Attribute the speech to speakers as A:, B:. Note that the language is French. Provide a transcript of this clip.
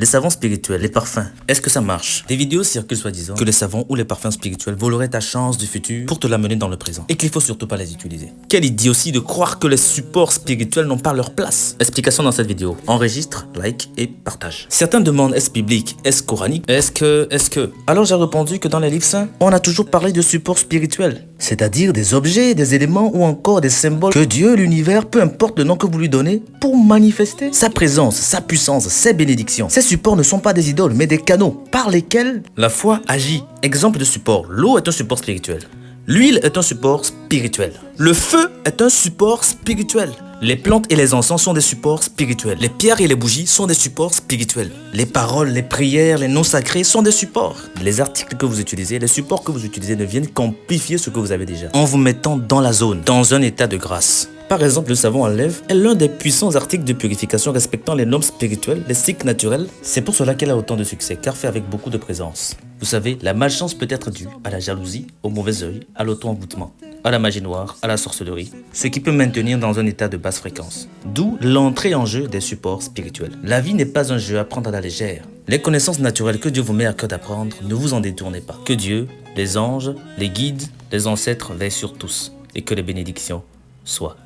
A: Les savons spirituels, les parfums, est-ce que ça marche? Des vidéos circulent soi-disant que les savons ou les parfums spirituels voleraient ta chance du futur pour te l'amener dans le présent et qu'il faut surtout pas les utiliser. Quelle idée aussi de croire que les supports spirituels n'ont pas leur place. Explication dans cette vidéo. Enregistre, like et partage. Certains demandent est-ce biblique, est-ce coranique, est-ce que... Alors j'ai répondu que dans les livres saints, on a toujours parlé de supports spirituels. C'est-à-dire des objets, des éléments ou encore des symboles que Dieu, l'univers, peu importe le nom que vous lui donnez, pour manifester sa présence, sa puissance, ses bénédictions. Ces supports ne sont pas des idoles, mais des canaux par lesquels la foi agit. Exemple de support, l'eau est un support spirituel. L'huile est un support spirituel. Le feu est un support spirituel. Les plantes et les encens sont des supports spirituels. Les pierres et les bougies sont des supports spirituels. Les paroles, les prières, les noms sacrés sont des supports. Les articles que vous utilisez, les supports que vous utilisez ne viennent qu'amplifier ce que vous avez déjà, en vous mettant dans la zone, dans un état de grâce. Par exemple, le savon à lèvres est l'un des puissants articles de purification respectant les normes spirituelles, les cycles naturels. C'est pour cela qu'elle a autant de succès, car fait avec beaucoup de présence. Vous savez, la malchance peut être due à la jalousie, au mauvais œil, à l'auto-envoûtement, à la magie noire, à la sorcellerie, ce qui peut maintenir dans un état de basse fréquence. D'où l'entrée en jeu des supports spirituels. La vie n'est pas un jeu à prendre à la légère. Les connaissances naturelles que Dieu vous met à cœur d'apprendre, ne vous en détournez pas. Que Dieu, les anges, les guides, les ancêtres veillent sur tous et que les bénédictions soient